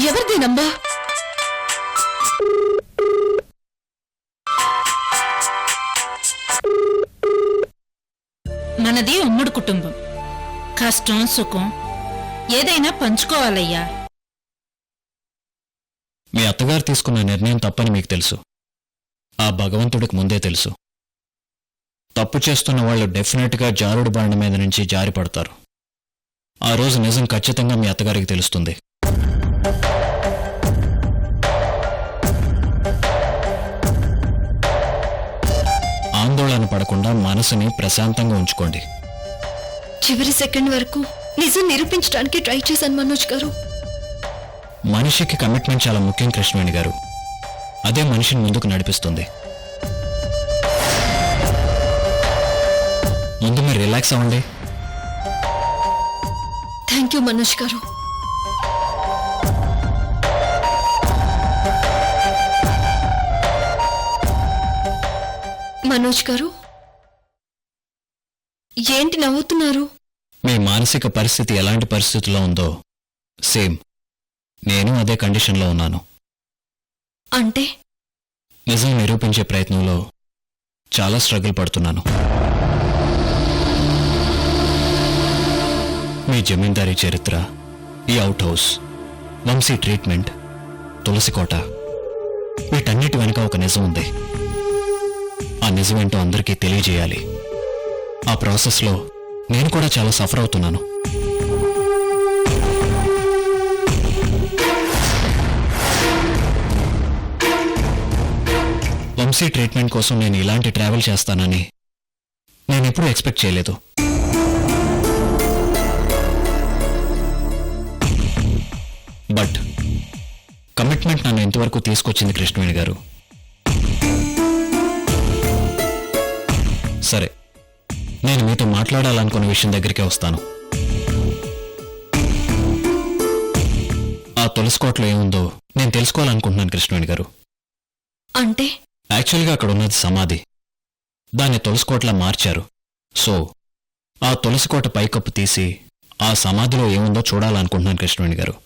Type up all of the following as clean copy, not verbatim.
ఎవరిదేనమ్మా? మనది ఉమ్మడి కుటుంబం. కష్టం సుఖం ఏదైనా పంచుకోవాలయ్యా. మీ అత్తగారు తీసుకున్న నిర్ణయం తప్పని మీకు తెలుసు. ఆ భగవంతుడికి ముందే తెలుసు. తప్పు చేస్తున్న వాళ్ళు డెఫినెట్గా జారుడు బండ మీద నుంచి జారి పడతారు. ఆ రోజు నిజం ఖచ్చితంగా మీ అత్తగారికి తెలుస్తుంది. ఆందోళన పడకుండా మనసుని ప్రశాంతంగా ఉంచుకోండి. చివరి సెకండ్ వరకు నిజం నిరూపించడానికి ట్రై చేశాను మనోజ్ గారు. మనిషికి కమిట్మెంట్ చాలా ముఖ్యం కృష్ణవేణి గారు. అదే మనిషిని ముందుకు నడిపిస్తుంది. ముందు మీరు రిలాక్స్ అవ్వండి. థ్యాంక్ యూ మనోజ్ గారు. మనోజ్ గారు, ఏంటి నవ్వుతున్నారు? మీ మానసిక పరిస్థితి ఎలాంటి పరిస్థితుల్లో ఉందో సేమ్ నేను అదే కండిషన్లో ఉన్నాను. అంటే నిజం నిరూపించే ప్రయత్నంలో చాలా స్ట్రగుల్ పడుతున్నాను. మీ జమీందారీ చరిత్ర, ఈ అవుట్ హౌస్, వంశీ ట్రీట్మెంట్, తులసికోట, వీటన్నిటి వెనుక ఒక నిజం ఉంది. ఆ నిజమేంటో అందరికీ తెలియజేయాలి. ఆ ప్రాసెస్లో నేను కూడా చాలా సఫర్ అవుతున్నాను. వంశీ ట్రీట్మెంట్ కోసం నేను ఇలాంటి ట్రావెల్ చేస్తానని నేనెప్పుడూ ఎక్స్పెక్ట్ చేయలేదు. బట్ కమిట్మెంట్ నన్ను ఇంతవరకు తీసుకొచ్చింది కృష్ణవేణి గారు. సరే, నేను మీతో మాట్లాడాలనుకున్న విషయం దగ్గరికే వస్తాను. ఆ తులసికోటలో ఏముందో నేను తెలుసుకోవాలనుకుంటున్నాను కృష్ణవేణి గారు. అంటే యాక్చువల్గా అక్కడ ఉన్నది సమాధి. దాన్ని తులసికోటలా మార్చారు. సో ఆ తులసికోట పైకప్పు తీసి ఆ సమాధిలో ఏముందో చూడాలనుకుంటున్నాను కృష్ణవేణి గారు.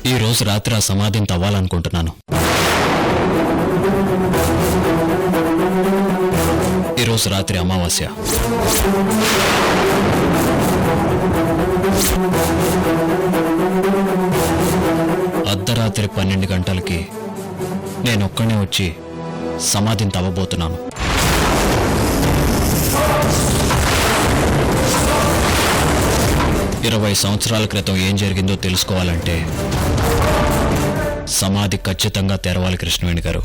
ఈ రోజు రాత్రి ఆ సమాధిని తవ్వాలనుకుంటున్నాను. ఈరోజు రాత్రి అమావాస్య. అర్ధరాత్రి 12 గంటలకి నేనొక్కనే వచ్చి సమాధిని తవ్వబోతున్నాను. ఇరవై సంవత్సరాల క్రితం ఏం జరిగిందో తెలుసుకోవాలంటే సమాధి ఖచ్చితంగా తెరవాలి కృష్ణవేణి గారు.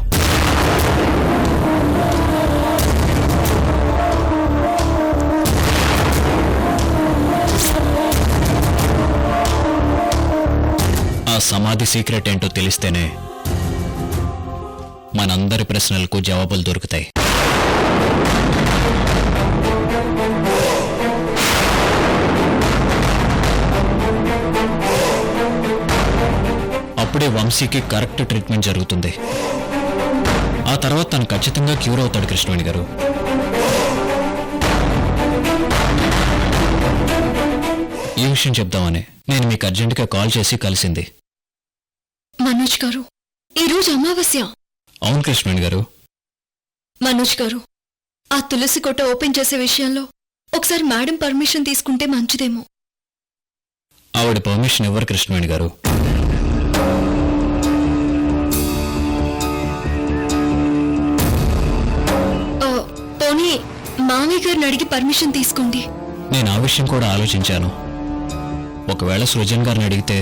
ఆ సమాధి సీక్రెట్ ఏంటో తెలిస్తేనే మనందరి ప్రశ్నలకు జవాబులు దొరుకుతాయి. అప్పుడే వంశీకి కరెక్ట్ ట్రీట్మెంట్ జరుగుతుంది. ఆ తర్వాత తను ఖచ్చితంగా క్యూర్ అవుతాడు కృష్ణవేణి గారు. ఈ విషయం చెప్దామని నేను మీకు అర్జెంటుగా కాల్ చేసి కలిసింది. మనోజ్ గారు, ఈరోజు అమావాస్య. అవును కృష్ణవేణి గారు. మనోజ్ గారు, ఆ తులసి కోట ఓపెన్ చేసే విషయంలో ఒకసారి మేడం పర్మిషన్ తీసుకుంటే మంచిదేమో. ఆవిడ పర్మిషన్ ఇవ్వరు కృష్ణవేణి గారు. పోనీ మామయ్య గారిని అడిగి పర్మిషన్ తీసుకోండి. నేను ఆ విషయం కూడా ఆలోచించాను. ఒకవేళ సృజన్ గారిని అడిగితే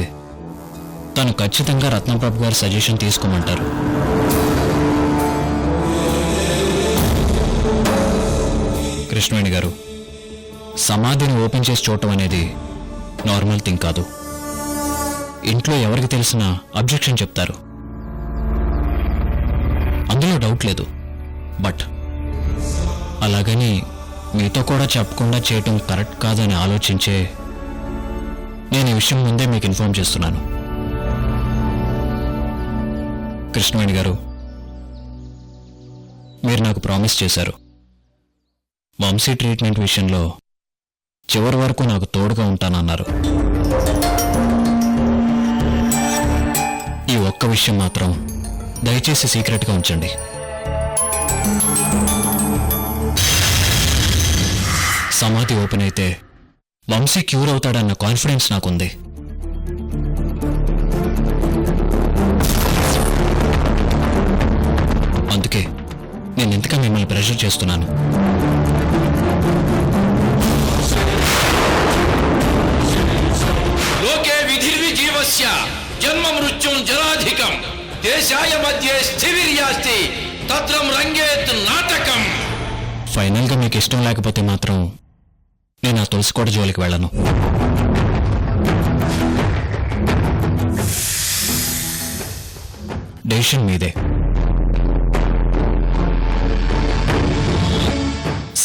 తను ఖచ్చితంగా రత్నప్రభు గారి సజెషన్ తీసుకోమంటారు. కృష్ణవేణి గారు, సమాధిని ఓపెన్ చేసి చూడటం అనేది నార్మల్ థింగ్ కాదు. ఇంట్లో ఎవరికి తెలిసినా అబ్జెక్షన్ చెప్తారు, అందులో డౌట్ లేదు. బట్ అలాగని మీతో కూడా చెప్పకుండా చేయటం కరెక్ట్ కాదని ఆలోచించే నేను ఈ విషయం ముందే మీకు ఇన్ఫార్మ్ చేస్తున్నాను. కృష్ణవేణి గారు, మీరు నాకు ప్రామిస్ చేశారు. వంశీ ట్రీట్మెంట్ విషయంలో చివరి వరకు నాకు తోడుగా ఉంటానన్నారు. ఈ ఒక్క విషయం మాత్రం దయచేసి సీక్రెట్గా ఉంచండి. సమాధి ఓపెన్ అయితే వంశీ క్యూర్ అవుతాడన్న కాన్ఫిడెన్స్ నాకుంది. అందుకే నేను ఇంతగా మిమ్మల్ని ప్రెషర్ చేస్తున్నాను. లోకే విధిర్విజీవస్య జన్మ మృత్యుం జరాధికం దేశాయ మధ్యే స్థివిర్యాస్తి తత్రం రంగేత్ నాటకం. ఫైనల్గా మీకు ఇష్టం లేకపోతే మాత్రం నేను ఆ తులసికోట జోలికి వెళ్ళను. డెసిషన్ మీదే.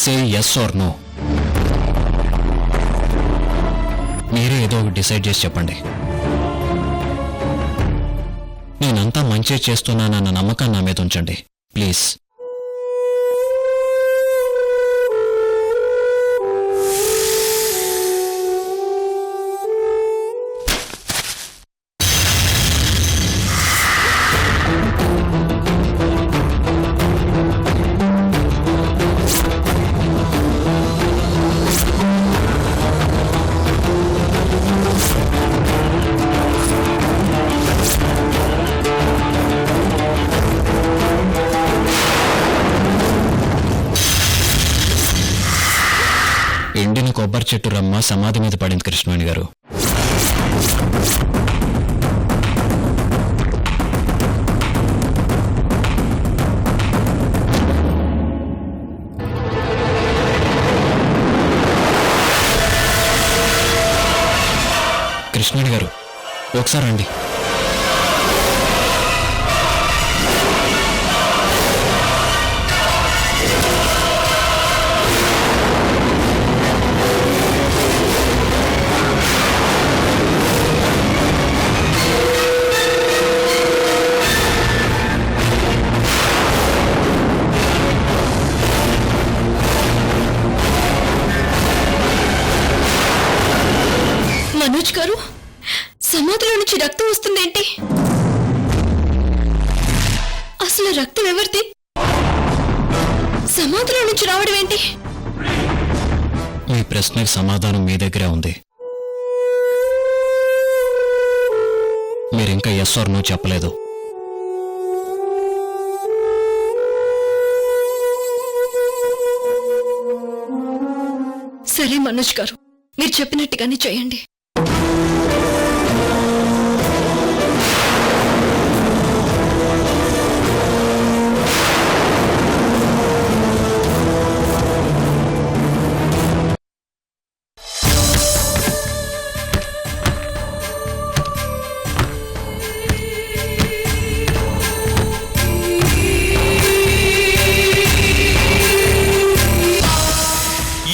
Say yes or no. మీరే ఏదో ఒకటి డిసైడ్ చేసి చెప్పండి. నేనంతా మంచి చేస్తున్నానన్న నమ్మకాన్ని నా మీద ఉంచండి ప్లీజ్. ఎండిన కొబ్బరి చెట్టు రమ్మ సమాధి మీద పడింది కృష్ణవేణి గారు. కృష్ణవేణి గారు ఒకసారి రండి. మనోజ్ గారు, సమాధిలో నుంచి రక్తం వస్తుందేంటి? అసలు రక్తం ఎవరిది? సమాధిలో నుంచి రావడం ఏంటి? మీ ప్రశ్నకి సమాధానం మీ దగ్గరే ఉంది. మీరింకా ఎస్ ఆర్ నో చెప్పలేదు. సరే మనోజ్ గారు, మీరు చెప్పినట్టుగానే చేయండి.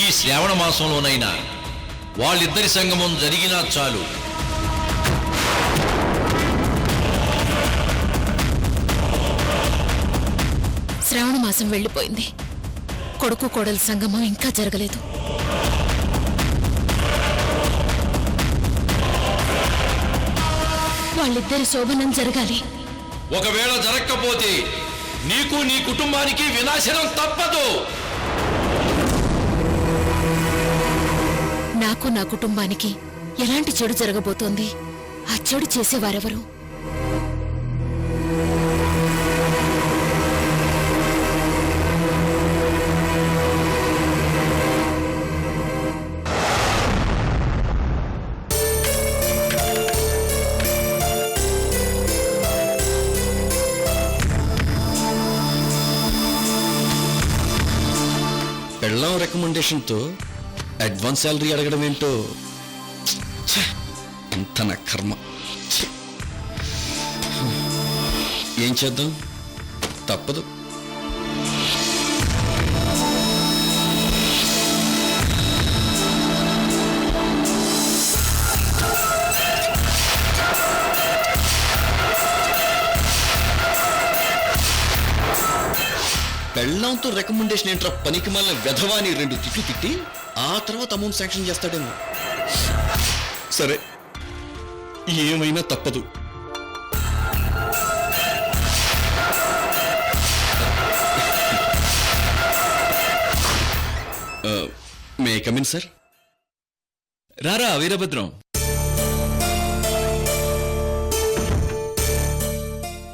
ఈ శ్రావణ మాసంలోనైనా వాళ్ళిద్దరి సంగమం జరిగినా చాలు. శ్రావణ మాసం వెళ్ళిపోయింది. కొడుకు కోడల సంగమం ఇంకా జరగలేదు. వాళ్ళిద్దరి శోభనం జరగాలి. ఒకవేళ జరగకపోతే నీకు నీ కుటుంబానికి వినాశనం తప్పదు. నాకు నా కుటుంబానికి ఎలాంటి చెడు జరగబోతోంది? ఆ చెడు చేసేవారెవరు? పెళ్ళాం రికమెండేషన్తో అడ్వాన్స్ శాలరీ అడగడం ఏంటో, అంత నా కర్మ. ఏం చేద్దాం, తప్పదు. పెళ్ళంతో రికమెండేషన్ ఏంట్రా పనికి మళ్ళీ వెధవాని 2 తిట్లు తిట్టి ఆ తర్వాత అమౌంట్ శాంక్షన్ చేస్తాడేమో. సరే, ఏమైనా తప్పదు. May come in sir? రారా Veerabhadram,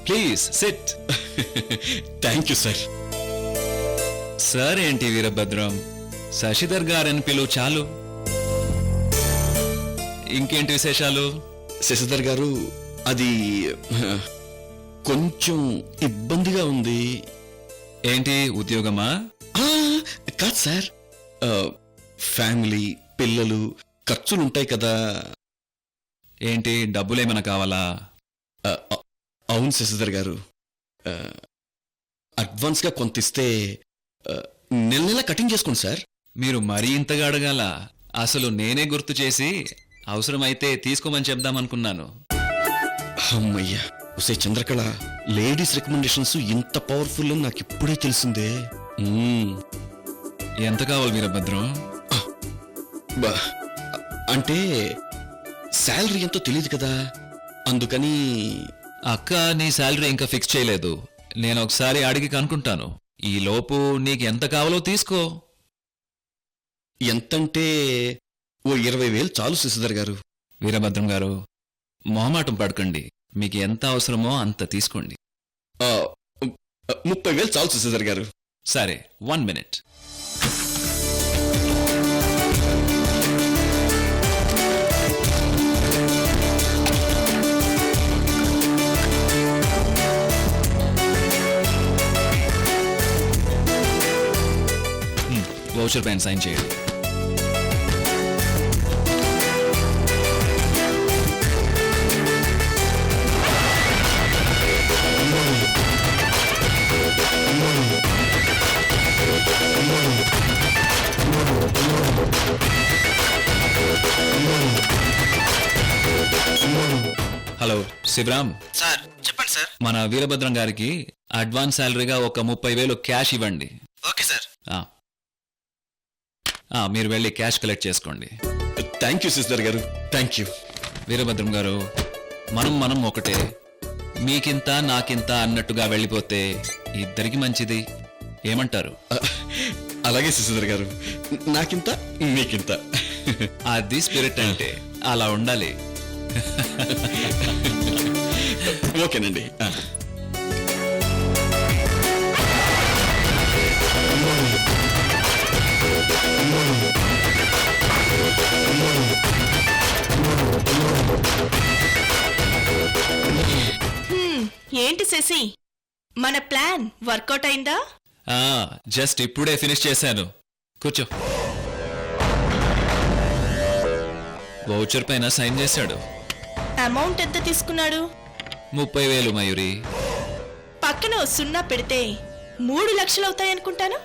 please sit. Thank you sir. Sir ఏంటి వీరభద్రం, శశిధర్ గారని పిలువు చాలు. ఇంకేంటి విశేషాలు? శశిధర్ గారు, అది కొంచెం ఇబ్బందిగా ఉంది. ఏంటి, ఉద్యోగమా? ఆ, కాదు సార్, ఫ్యామిలీ, పిల్లలు, ఖర్చులుంటాయి కదా. ఏంటి, డబ్బులేమైనా కావాలా? అవును శశిధర్ గారు, అడ్వాన్స్గా కొంత ఇస్తే నెల నెల కటింగ్ చేసుకోండి సార్. మీరు మరీ ఇంతగా అడగాల? అసలు నేనే గుర్తు చేసి అవసరమైతే తీసుకోమని చెప్దామనుకున్నాను. అమ్మయ్యా, ఉసే చంద్రకళ, లేడీస్ రికమెండేషన్స్ ఇంత పవర్ఫుల్ అని నాకు ఇప్పుడే తెలిసిందే. ఎంత కావాలి వీరభద్రం? అంటే శాలరీ ఎంతో తెలియదు కదా, అందుకని. అక్క, నీ శాలరీ ఇంకా ఫిక్స్ చేయలేదు. నేను ఒకసారి అడిగి కనుక్కుంటాను. ఈ లోపు నీకు ఎంత కావాలో తీసుకో. ఎంతంటే ఓ 20,000 చాలు శశిధర్ గారు. వీరభద్రం గారు, మొహమాటం పడకండి. మీకు ఎంత అవసరమో అంత తీసుకోండి. 30,000 చాలు శశిధర్ గారు. సరే, 1 minute. వౌచర్ పైన సైన్ చేయండి. హలో శివరామ్. సార్ చెప్పండి సార్. మన వీరభద్రం గారికి అడ్వాన్స్ శాలరీగా ఒక 30,000 క్యాష్ ఇవ్వండి. Okay sir. మీరు వెళ్ళి క్యాష్ కలెక్ట్ చేసుకోండి. థ్యాంక్ యూ శశిధర్ గారు, థ్యాంక్ యూ. వీరభద్రం గారు, మనం ఒకటే. మీకింత నాకింత అన్నట్టుగా వెళ్ళిపోతే ఇద్దరికి మంచిది. ఏమంటారు? అలాగే శశిధర్ గారు, నాకింత మీకింత. అది స్పిరిట్ అంటే అలా ఉండాలి. ఓకేనండి. ఏంటి శశి, మన ప్లాన్ వర్కౌట్ అయిందా? జస్ట్ ఇప్పుడే ఫినిష్ చేశాను. కూర్చో. వౌచర్ పైన సైన్ చేశాడు. అమౌంట్ ఎంత తీసుకున్నాడు? 30,000 మయూరి. పక్కన ఓ 0 పెడితే 3 లక్షలు అవుతాయనుకుంటాను.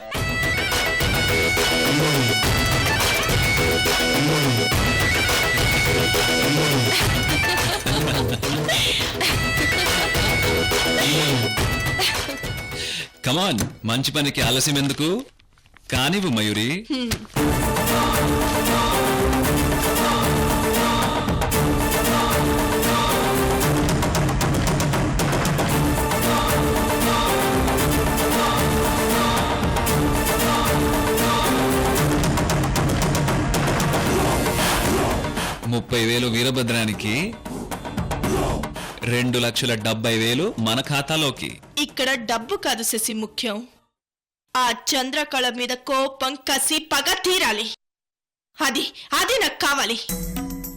కమాన్, మంచి పనికి ఆలస్యం ఎందుకు? కానివ్వు మయూరి. $30,000 వీరభద్రానికి, 2,70,000 మన ఖాతాలోకి. ఇక్కడ డబ్బు కాదు శశి ముఖ్యం. ఆ చంద్రకళ మీద కోపం, కసి, పగ తీరాలి. అది నాకు కావాలి.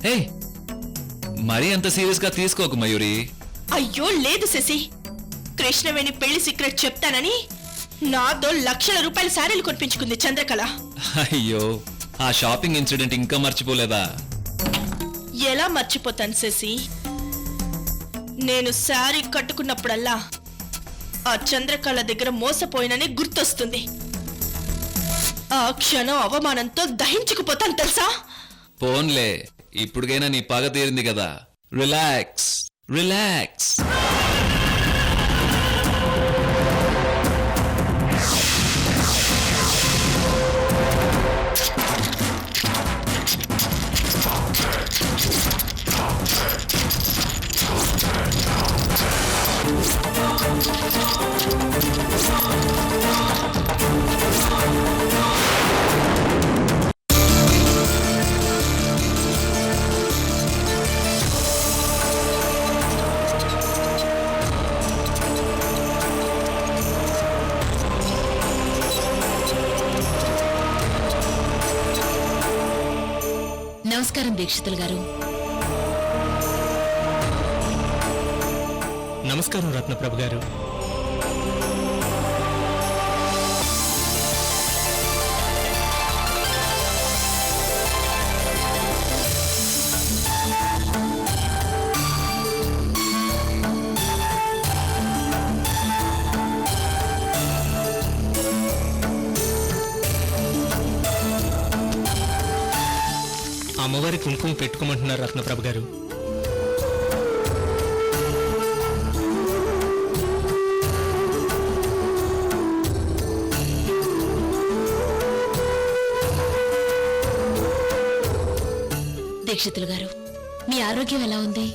హే, మరీ అంత సీరియస్ గా తీసుకోకు మయూరి. అయ్యో లేదు శశి, కృష్ణవేణి పెళ్లి సీక్రెట్ చెప్తానని నాతో లక్షల రూపాయల శారీలు కొనిపించుకుంది చంద్రకళ. అయ్యో, ఆ షాపింగ్ ఇన్సిడెంట్ ఇంకా మర్చిపోలేదా? ఎలా మర్చిపోతాను శశి? నేను శారీ కట్టుకున్నప్పుడల్లా ఆ చంద్రకళ దగ్గర మోసపోయినని గుర్తొస్తుంది. ఆ క్షణం అవమానంతో దహించుకుపోతాను తెలుసా? పోన్లే, ఇప్పుడుకైనా నీ పగ తీరింది కదా. Relax relax. నమస్కారం దీక్షితులు గారు. నమస్కారం రత్నప్రభ గారు. అమ్మవారి కుంకుమ పెట్టుకోమంటున్నారు రత్నప్రభ గారు. దీక్షితులు గారు, మీ ఆరోగ్యం ఎలా ఉంది?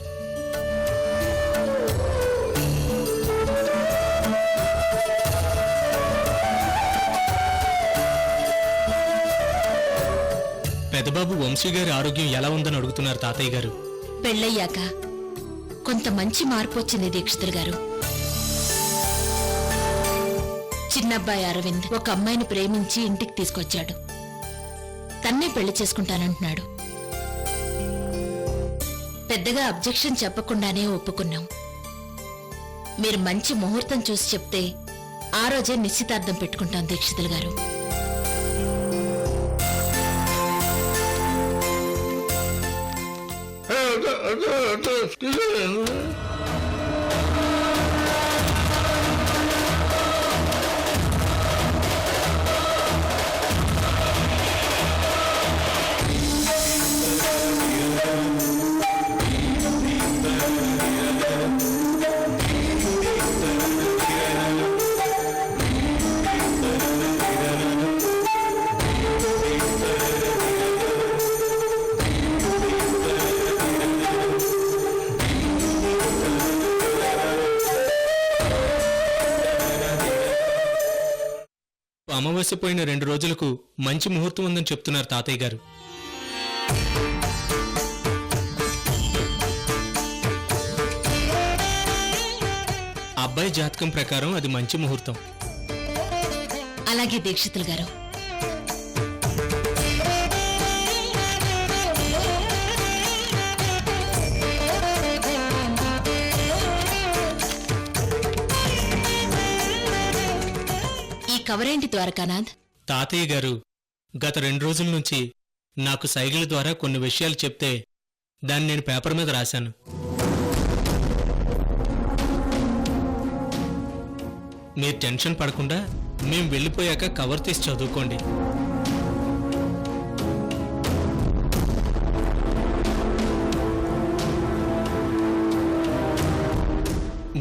పెద్దబాబు వంశీ గారి ఆరోగ్యం ఎలా ఉందని అడుగుతున్నారు తాతయ్య గారు. పెళ్ళయ్యాక కొంత మంచి మార్పు వచ్చింది దీక్షితులు గారు. చిన్నబ్బాయి అరవింద్ ఒక అమ్మాయిని ప్రేమించి ఇంటికి తీసుకొచ్చాడు. తన్నే పెళ్లి చేసుకుంటానంటున్నాడు. పెద్దగా అబ్జెక్షన్ చెప్పకుండానే ఒప్పుకున్నాం. మీరు మంచి ముహూర్తం చూసి చెప్తే ఆ రోజే నిశ్చితార్థం పెట్టుకుంటాం దీక్షితులు గారు. అమావాస్య పోయిన 2 రోజులకు మంచి ముహూర్తం ఉందని చెప్తున్నారు తాతయ్య గారు. అబ్బాయి జాతకం ప్రకారం అది మంచి ముహూర్తం. అలాగే దీక్షితులు గారు. కవరేంటి ద్వారకానాథ్? తాతయ్య గారు గత 2 రోజుల నుంచి నాకు సైగల ద్వారా కొన్ని విషయాలు చెప్తే దాన్ని నేను పేపర్ మీద రాశాను. మీరు టెన్షన్ పడకుండా మేం వెళ్ళిపోయాక కవర్ తీసి చదువుకోండి.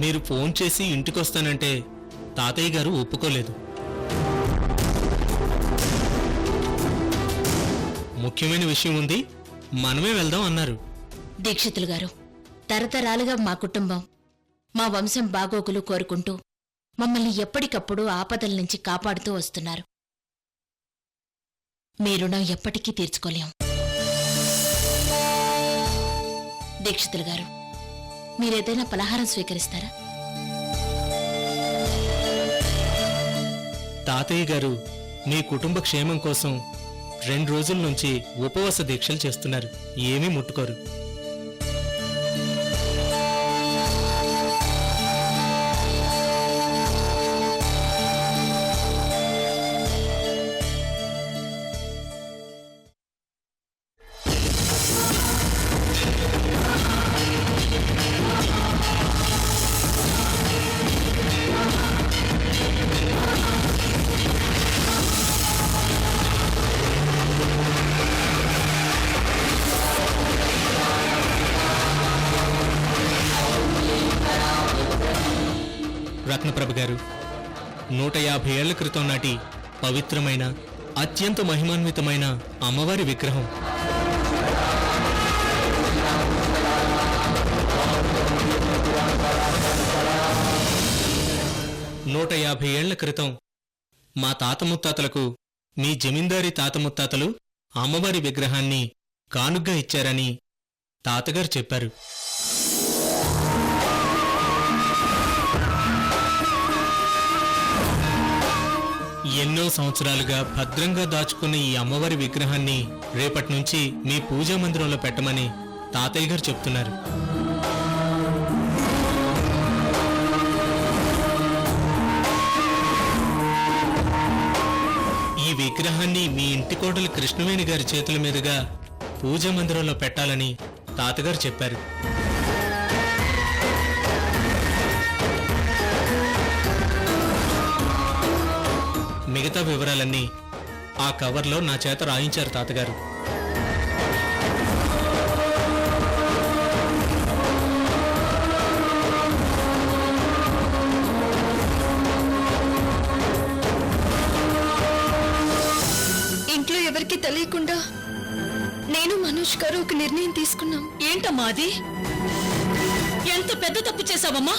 మీరు ఫోన్ చేసి ఇంటికొస్తానంటే తాతయ్య గారు ఒప్పుకోలేదు. ముఖ్యమైన విషయం ఉంది, మనమే వెళ్దాం అన్నారు. దీక్షితులు గారు, తరతరాలుగా మా కుటుంబం మా వంశం బాగోగులు కోరుకుంటూ మమ్మల్ని ఎప్పటికప్పుడు ఆపదల నుంచి కాపాడుతూ వస్తున్నారు. మీ రుణం ఎప్పటికీ తీర్చుకోలేం. దీక్షితులు గారు, మీరేదైనా పలహారం స్వీకరిస్తారా? తాతయ్య గారు మీ కుటుంబ క్షేమం కోసం 2 రోజుల నుంచి ఉపవాస దీక్షలు చేస్తున్నారు. ఏమీ ముట్టుకోరు. రత్నప్రభ గారు, 150 ఏళ్ల క్రితం నాటి పవిత్రమైన అత్యంత మహిమాన్వితమైన అమ్మవారి విగ్రహం 150 ఏళ్ల క్రితం మా తాత ముత్తాతలకు మీ జమీందారీ తాత ముత్తాతలు అమ్మవారి విగ్రహాన్ని కానుగ్గా ఇచ్చారని తాతగారు చెప్పారు. ఎన్నో సంవత్సరాలుగా భద్రంగా దాచుకున్న ఈ అమ్మవారి విగ్రహాన్ని రేపటి నుంచి మీ పూజా మందిరంలో పెట్టమని తాతయ్య గారు చెప్తున్నారు. ఈ విగ్రహాన్ని మీ ఇంటి కోడలు కృష్ణవేణి గారి చేతుల మీదుగా పూజా మందిరంలో పెట్టాలని తాతగారు చెప్పారు. మిగతా వివరాలన్నీ ఆ కవర్లో నా చేత రాయించారు తాతగారు. ఇంట్లో ఎవరికి తెలియకుండా నేను మనోజ్ గారు ఒక నిర్ణయం తీసుకున్నాం. ఏంటమ్మా అది? ఎంత పెద్ద తప్పు చేశావమ్మా?